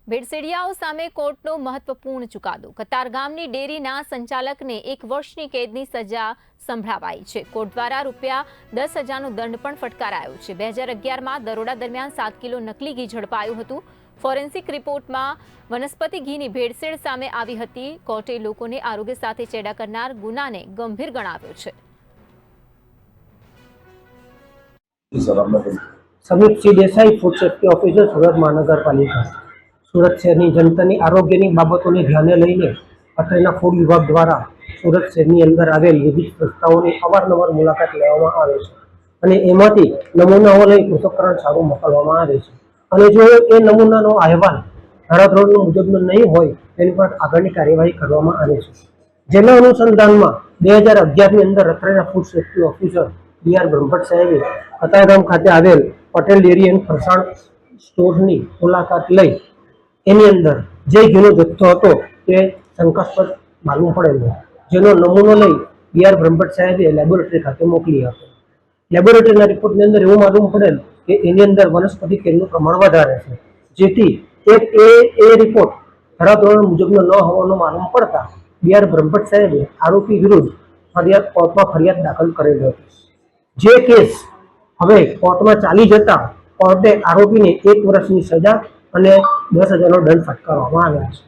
ભેળસેડિયાઓ સામે કોર્ટનો મહત્વપૂર્ણ ચુકાદો। કતારગામની ડેરીના સંચાલકને 1 વર્ષની કેદની સજા સંભળાવાઈ છે। કોર્ટ દ્વારા ₹10,000નો દંડ પણ ફટકારાયો છે। 2011માં દરોડા દરમિયાન 7 કિલો નકલી ઘી ઝડપાયું હતું। ફોરેન્સિક રિપોર્ટમાં વનસ્પતિ ઘીની ભેળસેળ સામે આવી હતી। કોર્ટે લોકોને આરોગ્ય સાથે ચેડા કરનાર ગુનાને ગંભીર ગણાવ્યો છે। समीप सी देसाई फूड सेफ्टी ऑफिसर सूरत महानगरपालिका सूरत शहरनी जनतानी आरोग्यनी बाबतोने ध्याने लईने અત્રેના ફૂડ વિભાગ દ્વારા સુરત શહેરની અંદર આવેલ વિવિધ સંસ્થાઓની અવારનવાર મુલાકાત લેવામાં આવે છે અને એમાંથી નમૂનાઓ લઈ પૃથ્થકરણ સારું મોકલવામાં આવે છે અને જો એ નમૂનાનો અહેવાલ ધારાધોરણ મુજબનો નહીં હોય તેની પર આગળની કાર્યવાહી કરવામાં આવે છે। જેના અનુસંધાનમાં 2011ની અંદર અત્રેના ફૂડ સેફ્ટી ઓફિસર બી.આર. બ્રહ્મભટ્ટ સાહેબે કતારગામ ખાતે આવેલ પટેલ ડેરી એન્ડ ફરસાણ સ્ટોરની મુલાકાત લઈ એની અંદર જે ઘીનો જથ્થો હતો તે શંકાસ્પદ માલુમ પડેલો, જેનો નમૂનો લઈ બી.આર. બ્રહ્મભટ્ટ સાહેબે લેબોરેટરી ખાતે મોકલી હતો। લેબોરેટરીના રિપોર્ટની અંદર એવું માલુમ પડેલ કે એની અંદર વનસ્પતિ તેલનું પ્રમાણ વધારે છે, જેથી એ રિપોર્ટ ધારાધોરણ મુજબનો ન હોવાનો માલુમ પડતા બી.આર. બ્રહ્મભટ્ટ સાહેબે આરોપી વિરુદ્ધ કોર્ટમાં ફરિયાદ દાખલ કરેલી હતી। જે કેસ હવે કોર્ટમાં ચાલી જતા કોર્ટે આરોપીને 1 વર્ષની સજા અને 10,000નો દંડ ફટકારવામાં આવ્યો છે।